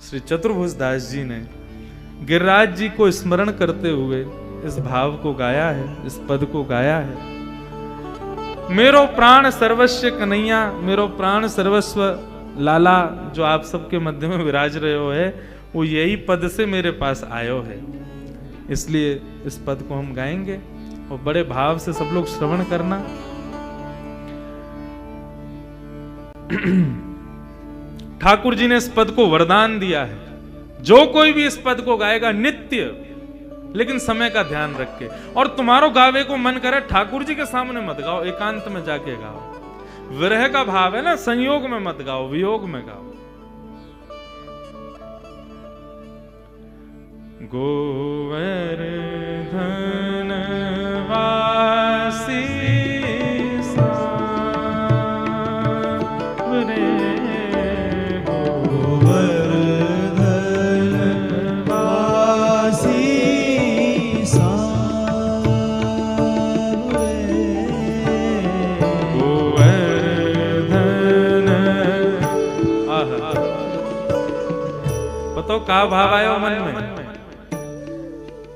श्री चतुर्भुज दास जी ने गिरिराज जी को स्मरण करते हुए इस भाव को गाया है, इस पद को गाया है। मेरो प्राण सर्वस्व कन्हैया, मेरो प्राण सर्वस्व लाला, जो आप सबके मध्य में विराज रहे हो है, वो यही पद से मेरे पास आयो है। इसलिए इस पद को हम गाएंगे और बड़े भाव से सब लोग श्रवण करना। ठाकुर जी ने इस पद को वरदान दिया है, जो कोई भी इस पद को गाएगा नित्य, लेकिन समय का ध्यान रख के, और तुम्हारो गावे को मन करे ठाकुर जी के सामने मत गाओ, एकांत में जाके गाओ। विरह का भाव है ना, संयोग में मत गाओ, वियोग में गाओ। गोवर्धन वासी सांवरे, गोवर्धन वासी सांवरे, गोवर्धन। बताओ का भाव आया मन में?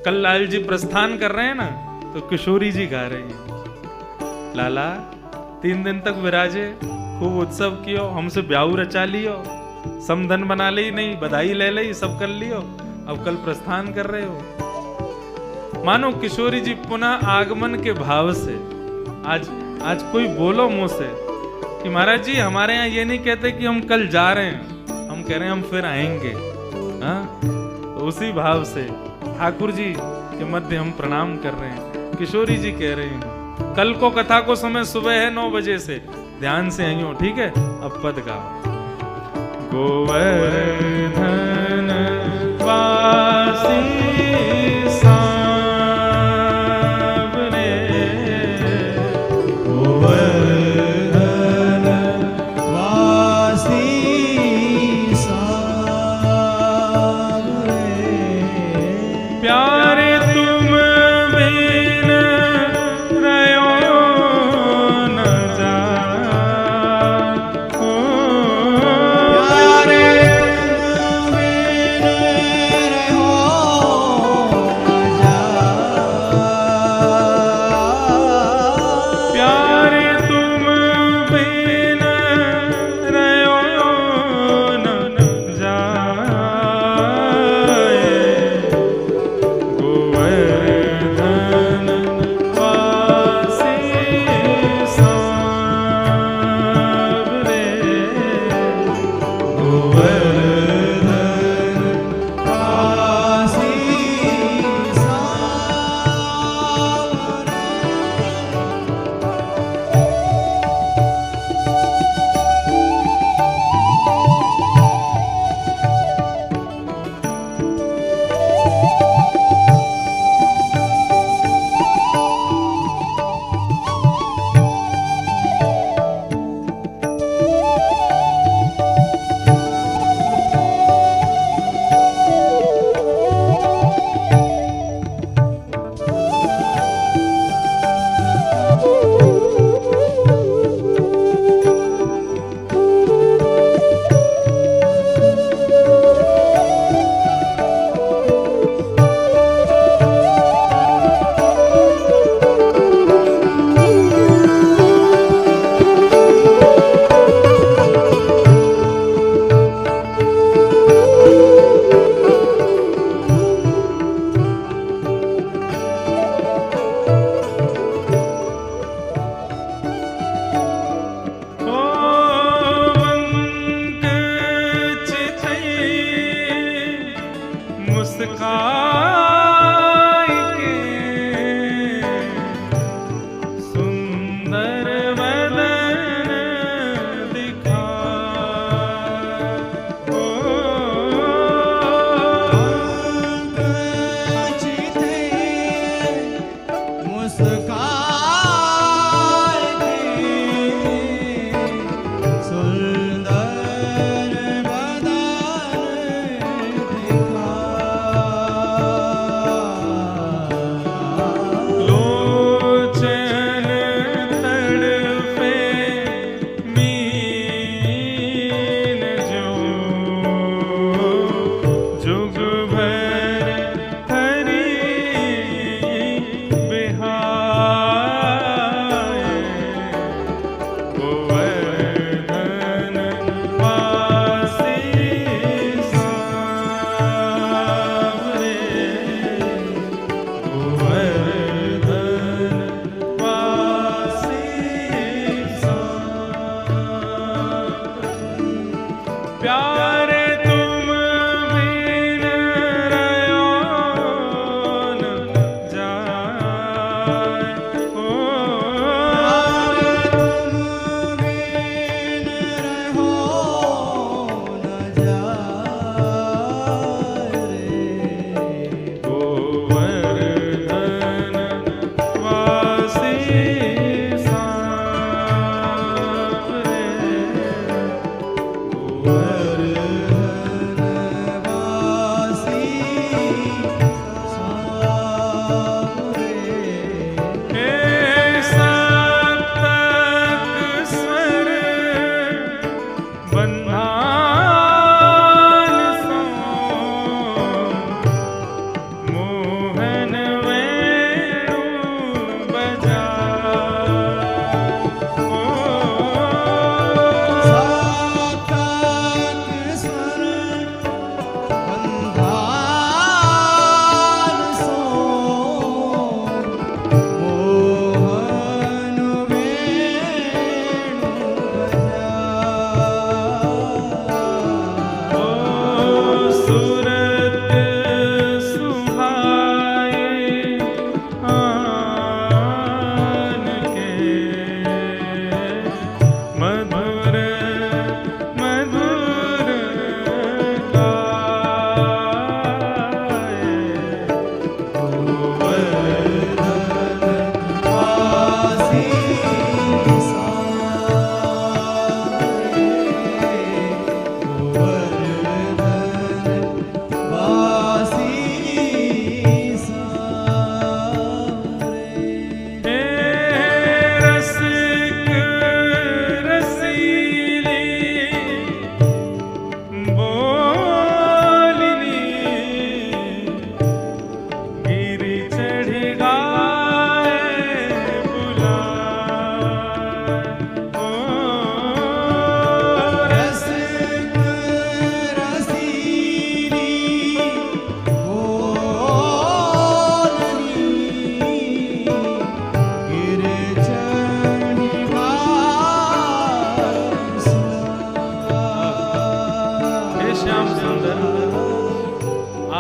कल लाल जी प्रस्थान कर रहे हैं ना, तो किशोरी जी गा रही हैं, लाला 3 दिन तक विराजे, खूब उत्सव कियो, हमसे ब्याह रचा लियो, समधन बना ली, नहीं बधाई ले ली, सब कर लियो, अब कल प्रस्थान कर रहे हो। मानो किशोरी जी पुनः आगमन के भाव से आज कोई बोलो मुंह से कि महाराज जी हमारे यहाँ ये नहीं कहते कि हम कल जा रहे हैं, हम कह रहे हैं हम फिर आएंगे। हाँ, तो उसी भाव से ठाकुर जी के मध्य हम प्रणाम कर रहे हैं। किशोरी जी कह रहे हैं कल को कथा को समय सुबह है 9 बजे से, ध्यान से आइयो, ठीक है। अब पद गाओ। गोवर्धन वासी सांवरे, गोवर्धन वासी सांवरे, प्यारे तुम बिन रयो न जाओ, प्यारे तुम बिन रहो न जाओ, प्यारे तुम बिन रयो न जाए, गोवर्धन वासी सांवरे, गोवर्धन वासी मुस्काई के सुंदर बदन दिखा, सुंदर बदन दिखा,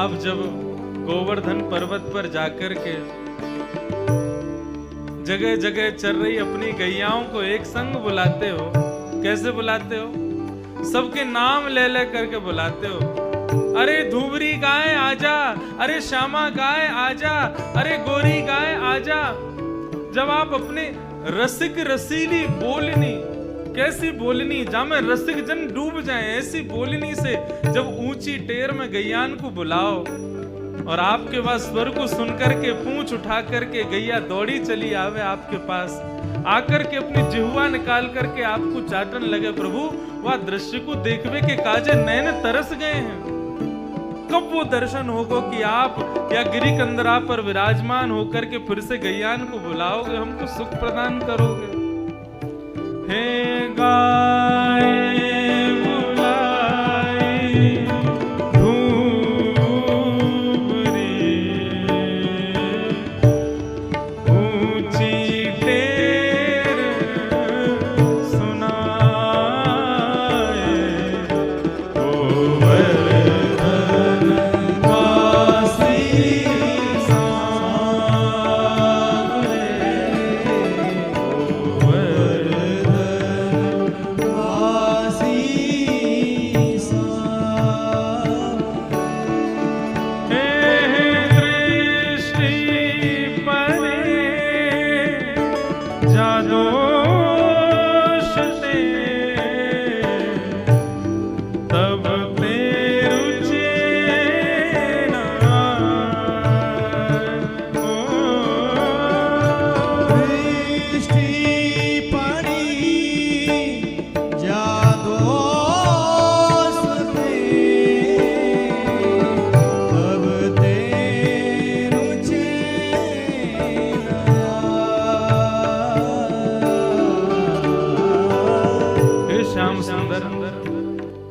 आप जब गोवर्धन पर्वत पर जाकर के जगह जगह चल रही अपनी गैयाओं को एक संग बुलाते हो, कैसे बुलाते हो? सबके नाम ले ले करके बुलाते हो। अरे धूबरी गाय आजा, अरे श्यामा गाय आजा, अरे गोरी गाय आजा। जब आप अपने रसिक रसीली बोलनी, कैसी बोलनी जामे रसिक जन डूब जाए, ऐसी बोलनी से जब ऊंची टेर में गैयान को बुलाओ और आपके पास स्वर को सुनकर के पूंछ उठा करके गैया दौड़ी चली आवे आपके पास, आकर के अपनी जिह्वा निकाल करके आपको चाटन लगे, प्रभु वह दृश्य को देखवे के काजे नैन तरस गए हैं। कब वो दर्शन होगा कि आप या गिरी कंदरा पर विराजमान होकर के फिर से गैयान को बुलाओगे, हमको सुख प्रदान करोगे। हे गाय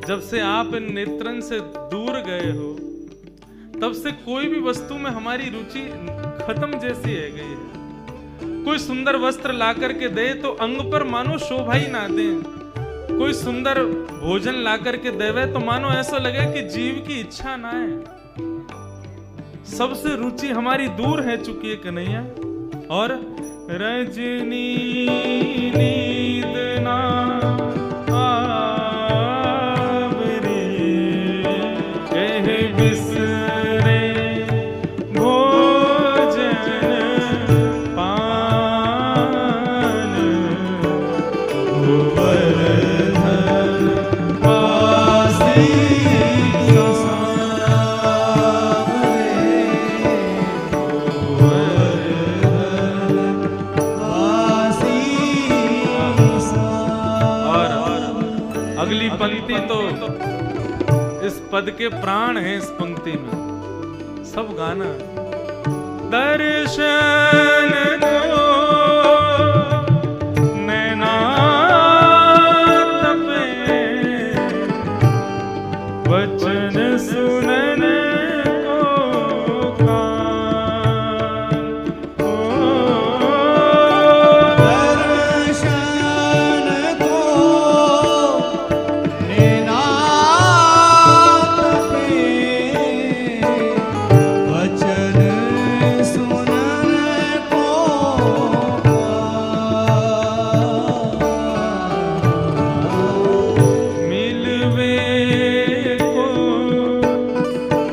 जब से आप इन नेत्रन से दूर गए हो तब से कोई भी वस्तु में हमारी रुचि खत्म जैसी है गई है। कोई सुंदर वस्त्र ला करके दे तो अंग पर मानो शोभा ही ना दे, कोई सुंदर भोजन ला करके देवे तो मानो ऐसा लगे कि जीव की इच्छा ना है। सबसे रुचि हमारी दूर है चुकी है कन्हैया। और रजनी नींद ना पंक्ति तो इस पद के प्राण हैं। इस पंक्ति में सब गाना दर्शन दो नैना तपे वचन सुनने को कान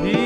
ही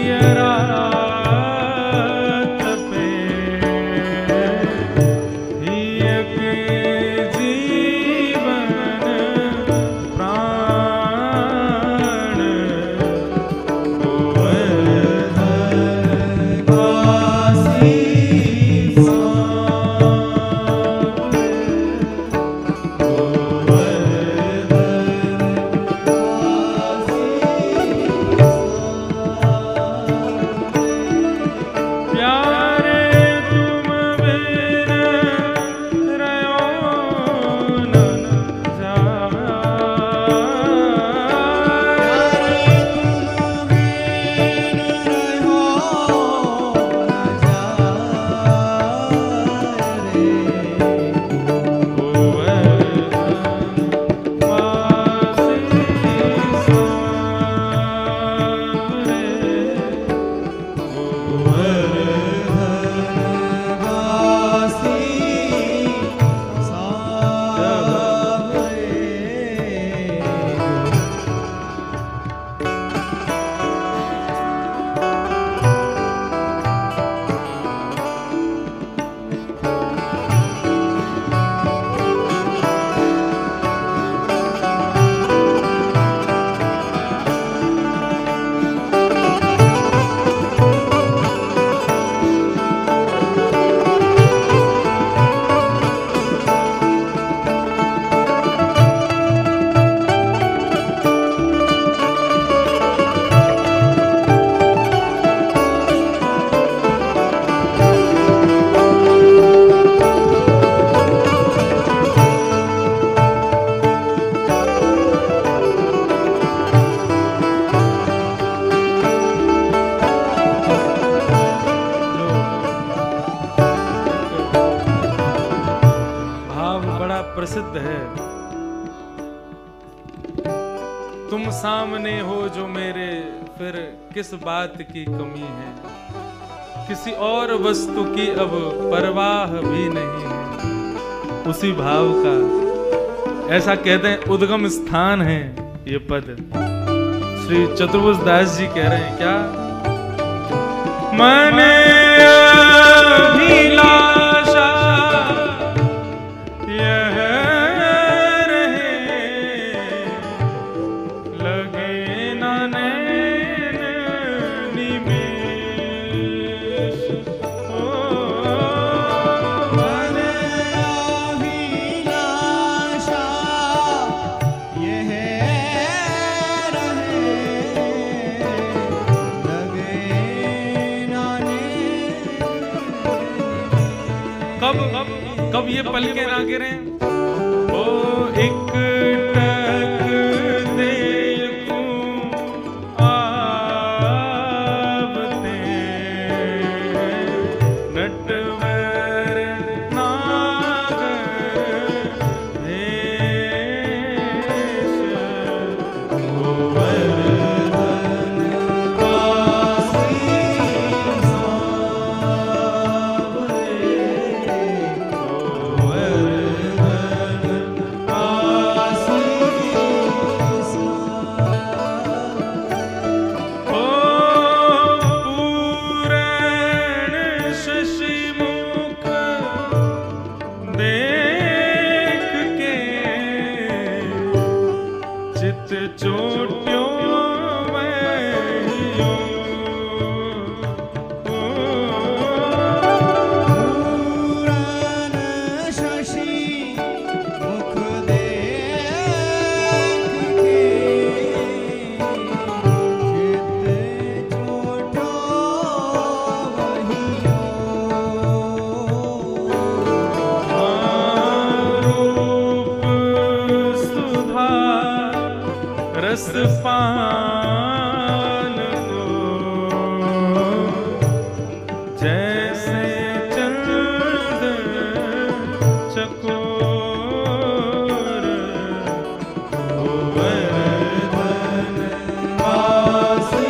प्रसिद्ध है। तुम सामने हो जो मेरे, फिर किस बात की कमी है, किसी और वस्तु की अब परवाह भी नहीं है। उसी भाव का ऐसा कहते हैं उद्गम स्थान है ये पद। श्री चतुर्भुज दास जी कह रहे हैं क्या, मन अभिलाषा यह रहे, लगे न नैन निमेष। मन अभिलाषा यह रहे, लगे नाने। कब ये पलके ना गिरे, ओ एक टक देखूं आवते, नटवर नागर भेष, गोवर्धन वासी पान को, जैसे चंद चकोर, गोवर्धन वासी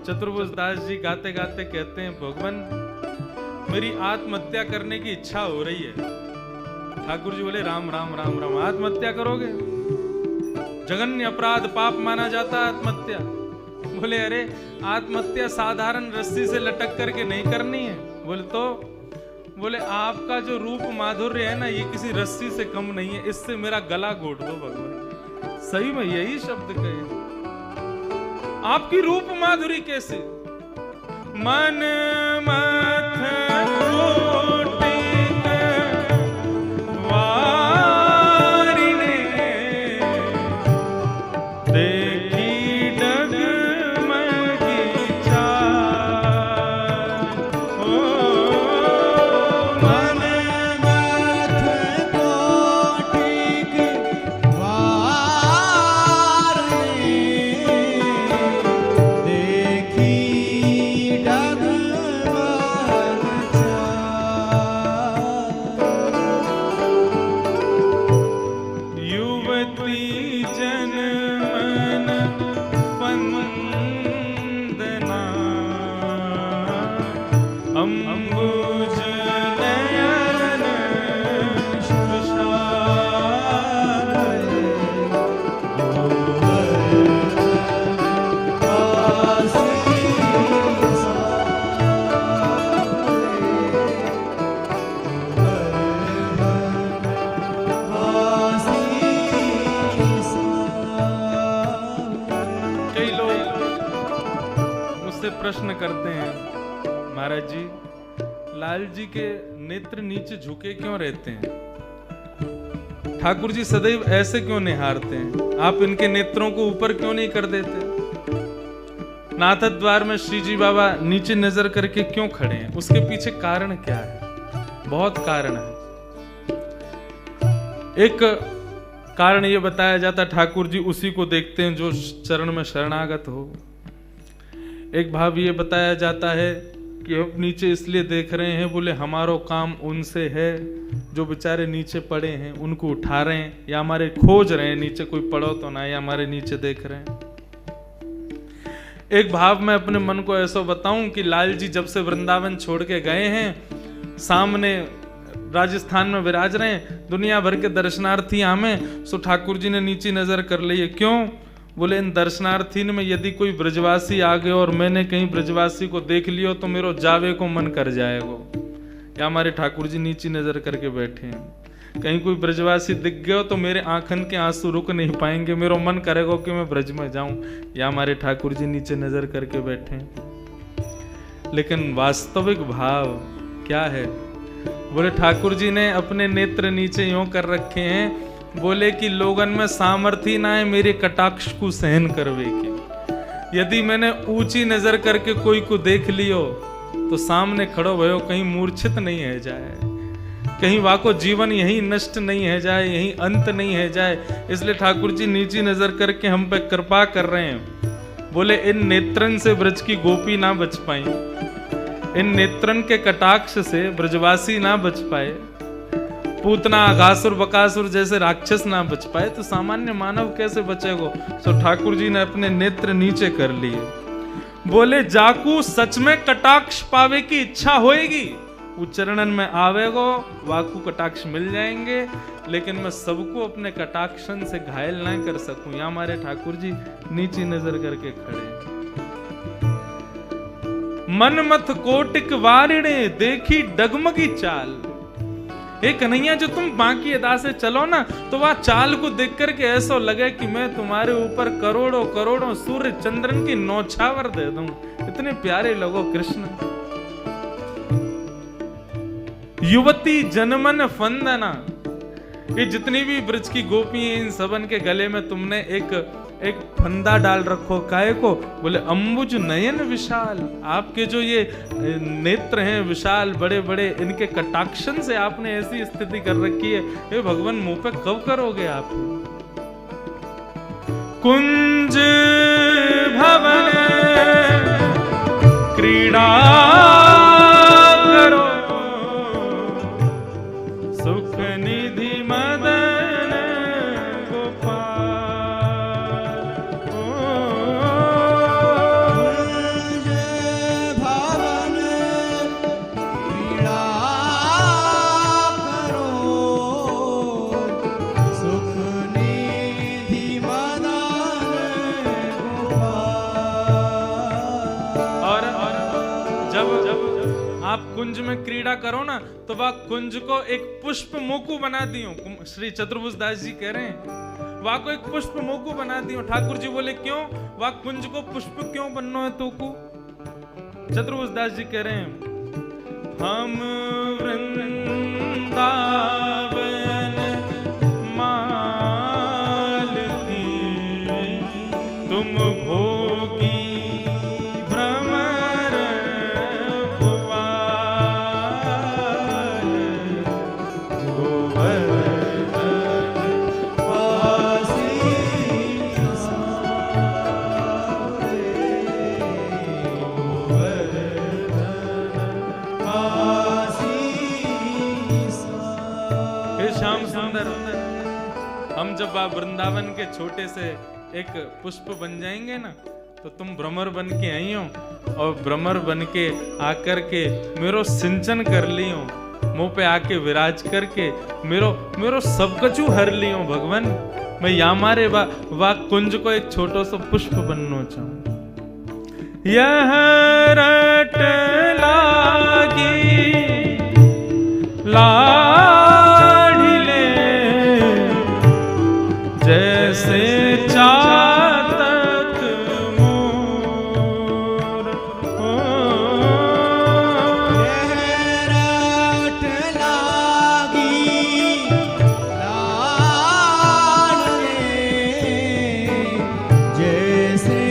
चतुर्भुज दास जी गाते गाते कहते हैं, भगवान मेरी आत्महत्या करने की इच्छा हो रही है। ठाकुर जी बोले राम राम राम राम, आत्महत्या करोगे? जघन्य अपराध पाप माना जाता है आत्महत्या। बोले अरे आत्महत्या साधारण रस्सी से लटक करके नहीं करनी है। बोले तो? बोले आपका जो रूप माधुर्य है ना, ये किसी रस्सी से कम नहीं है, इससे मेरा गला घोट दो भगवान। सही में यही शब्द कहे, आपकी रूप माधुरी कैसे? मन मथ कोटिक वारिणे, देखी डगमगी चाल। ओ मन मथ कोटिक वारिणे, अम्बुज नयन कई लोग मुझसे प्रश्न करते हैं, महाराज जी लाल जी के नेत्र नीचे झुके क्यों रहते हैं? ठाकुर जी सदैव ऐसे क्यों निहारते हैं? आप इनके नेत्रों को ऊपर क्यों नहीं कर देते? नाथ द्वार में श्री जी बाबा नीचे नजर करके क्यों खड़े हैं? उसके पीछे कारण क्या है? बहुत कारण है। एक कारण यह बताया जाता, ठाकुर जी उसी को देखते हैं जो चरण में शरणागत हो। एक भाव ये बताया जाता है कि अब नीचे इसलिए देख रहे हैं, बोले हमारो काम उनसे है जो बेचारे नीचे पड़े हैं, उनको उठा रहे हैं, या हमारे खोज रहे हैं नीचे कोई पड़ो तो ना, या हमारे नीचे देख रहे हैं। एक भाव में अपने मन को ऐसा बताऊं कि लाल जी जब से वृंदावन छोड़ के गए हैं, सामने राजस्थान में विराज रहे हैं, दुनिया भर के दर्शनार्थी हमें, सो ठाकुर जी ने नीचे नजर कर ली है। क्यों? बोले इन दर्शनार्थी में यदि कोई ब्रजवासी आ गए और मैंने कहीं ब्रजवासी को देख लियो तो मेरो जावे को मन कर जाएगा। या हमारे ठाकुर जी नीचे नजर करके बैठे हैं, कहीं कोई ब्रजवासी दिख गयो तो मेरे आंखन के आंसू रुक नहीं पाएंगे, मेरो मन करेगा कि मैं ब्रज में जाऊं। या हमारे ठाकुर जी नीचे नजर करके बैठे हैं। लेकिन वास्तविक भाव क्या है? बोले ठाकुर जी ने अपने नेत्र नीचे यूं कर रखे हैं, बोले कि लोगन में सामर्थ्य ना है मेरे कटाक्ष को सहन करवे के। यदि मैंने ऊंची नजर करके कोई को देख लियो तो सामने खड़ो भयो, कहीं मूर्छित नहीं है जाए, कहीं वाको जीवन यही नष्ट नहीं है जाए, यही अंत नहीं है जाए। इसलिए ठाकुर जी नीची नजर करके हम पे कृपा कर रहे हैं। बोले इन नेत्रन से ब्रज की गोपी ना बच पाई, इन नेत्रन के कटाक्ष से ब्रजवासी ना बच पाए, पूतना अघासुर बकासुर जैसे राक्षस ना बच पाए, तो सामान्य मानव कैसे बचेगा? तो ठाकुर जी ने अपने नेत्र नीचे कर लिए। बोले जाकू सच में कटाक्ष पावे की इच्छा होएगी, वो चरणन में आवेगो, वाकू कटाक्ष मिल जाएंगे, लेकिन मैं सबको अपने कटाक्षन से घायल ना कर सकूं। या हमारे ठाकुर जी नीची नजर करके खड़े। मन मत कोटिक वारिणे देखी डगमगी चाल। एक कन्हैया जो तुम बाकी अदा से चलो ना, तो वह चाल को देख करके ऐसा लगे कि मैं तुम्हारे ऊपर करोड़ों करोड़ों सूर्य चंद्रन की नौछावर दे दूं। इतने प्यारे लोगो कृष्ण। युवती जनमन फंदना, ये जितनी भी ब्रज की गोपी हैं, इन सबन के गले में तुमने एक फंदा डाल रखो, काहे को? बोले अम्बुज नयन विशाल। आपके जो ये नेत्र हैं विशाल बड़े बड़े, इनके कटाक्षन से आपने ऐसी स्थिति कर रखी है, हे भगवान मुंह पे कब करोगे आप? कुंज भवन क्रीड़ा करो, सुख निधि मदन गोपाल। भवन क्रीड़ा करो, सुख निधि मदन गोपाल। और जब आप कुंज में क्रीड़ा करो ना, तो वह कुंज को एक पुष्प मोकू बना दियो। श्री चतुर्भुज दास जी कह रहे हैं वह को एक पुष्प मोकू बना दियो। ठाकुर जी बोले क्यों? वह कुंज को पुष्प क्यों बनना है तोकू? चतुर्भुज दास जी कह रहे हैं हम वृंदावन माल की, तुम भोगी भ्रमर भुवाल, श्याम सुंदर। हम जब आप वृंदावन के छोटे से एक पुष्प बन जाएंगे ना, तो तुम भ्रमर बन के आई हो, और भ्रमर बन के आकर के मेरो सिंचन कर लियो, मुंह पे आके विराज करके मेरो सब कछु हर लियो भगवान। मैं या मारे वा कुंज को एक छोटो सो पुष्प बनना चाहूं। यह रट लागी लाढ़िले जैसे चातक मोर। रट लागी लाड़ले जैसे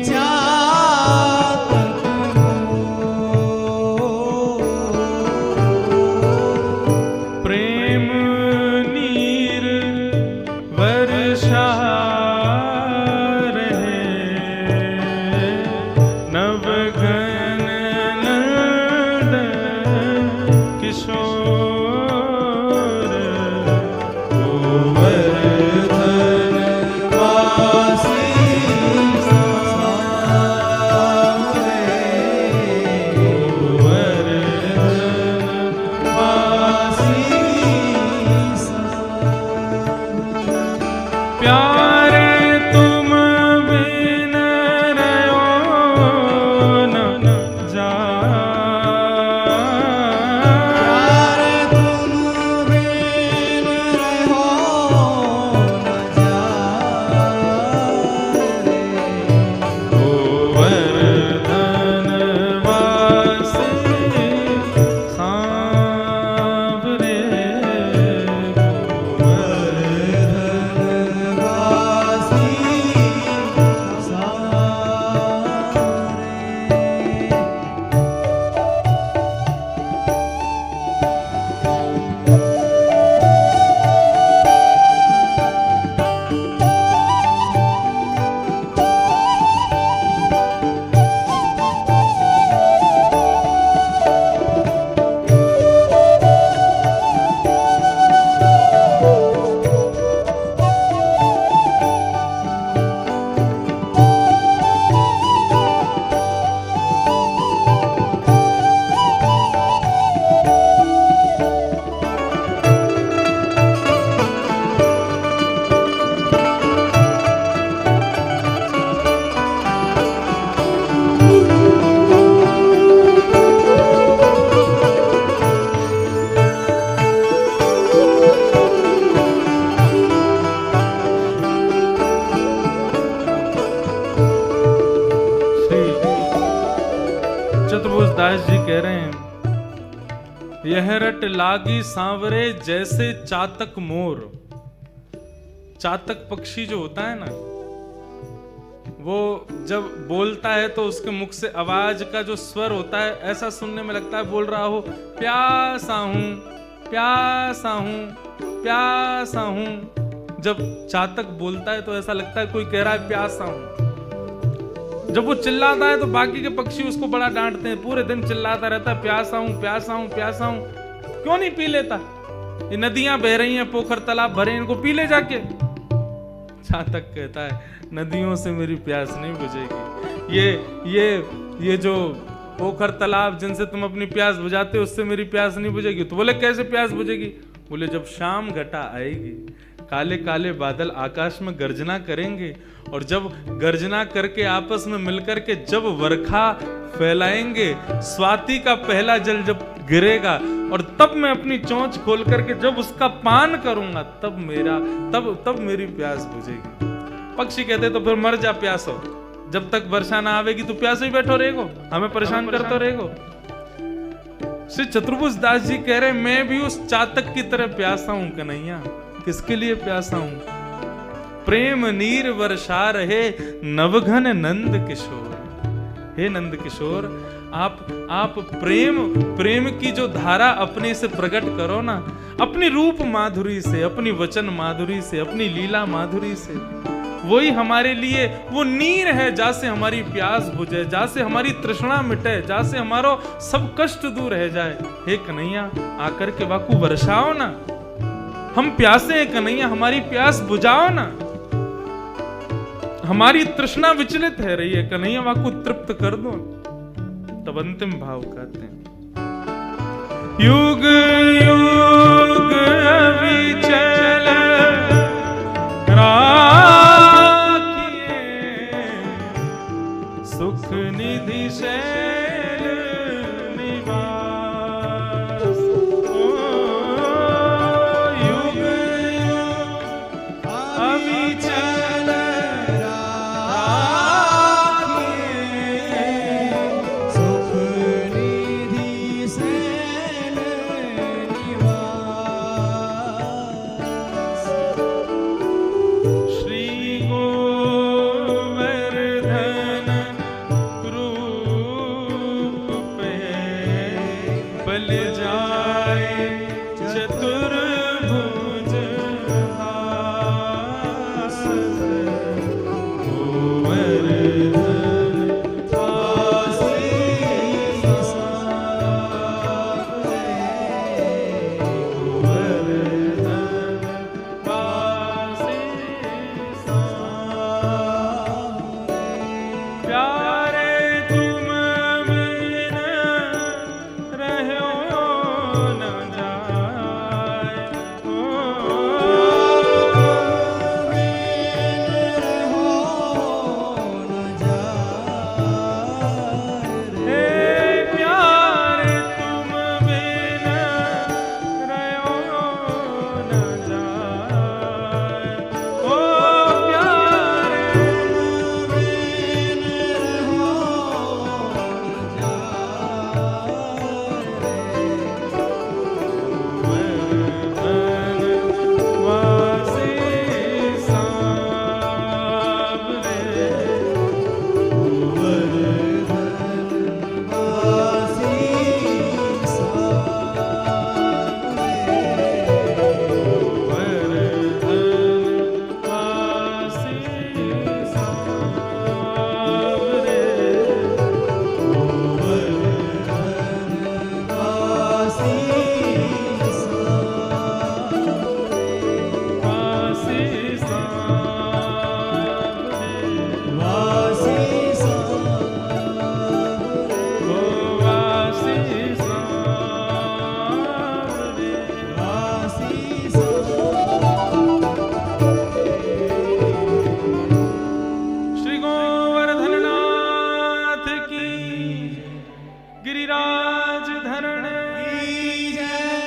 चातक मोर। प्रेम नीर वर्षा रहे नवघन नंद किशोर। गोवर्धन वासी सांवरे। गोवर्धन वासी सांवरे। प्यारे तुम बिन रहो न प्यार तुम बिन रहो न जाए। गोवर्धन वासी सांवरे। गोवर्धन वासी सांवरे। चतुर्भुज दास जी कह रहे हैं, यह रट लागी सांवरे जैसे चातक मोर। चातक पक्षी जो होता है ना, वो जब बोलता है तो उसके मुख से आवाज का जो स्वर होता है ऐसा सुनने में लगता है बोल रहा हो प्यासा हूं प्यासा हूं प्यासा हूं। जब चातक बोलता है तो ऐसा लगता है कोई कह रहा है प्यासा हूं। जब वो चिल्लाता है तो बाकी के पक्षी उसको बड़ा डांटते हैं, पूरे दिन चिल्लाता रहता है प्यासा हूं प्यासा हूं प्यासा हूं। क्यों नहीं पी लेता? ये नदियां बह रही हैं, पोखर तालाब भरे, इनको पी ले जाके। चातक कहता है नदियों से मेरी प्यास नहीं बुझेगी। ये जो पोखर तालाब जिनसे तुम अपनी प्यास बुझाते हो उससे मेरी प्यास नहीं बुझेगी। तो बोले कैसे प्यास बुझेगी? बोले जब शाम घटा आएगी, काले काले बादल आकाश में गर्जना करेंगे, और जब गर्जना करके आपस में मिलकर के जब वर्षा फैलाएंगे, स्वाति का पहला जल जब गिरेगा, और तब मैं अपनी चोंच खोल करके जब उसका पान करूंगा, तब मेरी प्यास बुझेगी। पक्षी कहते तो फिर मर जा प्यासो, जब तक वर्षा ना आवेगी तो प्यासे ही बैठो रहेगो, हमें परेशान करते रहेगो। श्री चतुर्भुज दास जी कह रहे मैं भी उस चातक की तरह प्यासा हूं कन्हैया। किसके लिए प्यासा हूं? प्रेम नीर वर्षा रहे नवघन नंद किशोर। हे नंद किशोर, आप प्रेम की जो धारा अपने से प्रकट करो ना, अपनी रूप माधुरी से, अपनी वचन माधुरी से, अपनी लीला माधुरी से। वही हमारे लिए वो नीर है जहाँ से हमारी प्यास बुझे, जहाँ से हमारी तृष्णा मिटे, जहाँ से हमारो सब कष्ट दूर रह जाए। हे कन्हैया, आकर के वाकु वर्षाओ ना, हम प्यासे हैं कन्हैया, हमारी प्यास बुझाओ ना। हमारी तृष्णा विचलित है रही है कन्हैया, वाकु तृप्त कर दो, तब अंतिम भाव कहते हैं। युग युग अविचल राखिए, सुख निधि शैल निवास। ओ युग युग अविचल सुख निधि शैल निवास। श्री गोवर्धन रूप पे बल जाए चतुर्भुज हास। गोवर्धन आशीष प्यारे तुम बिन रहो न जाए। ओ हे प्यारे तुम बिन रहो न जाए। ओ प्यारे वासी सांवरे। श्री गोवर्धननाथ की, गिरिराज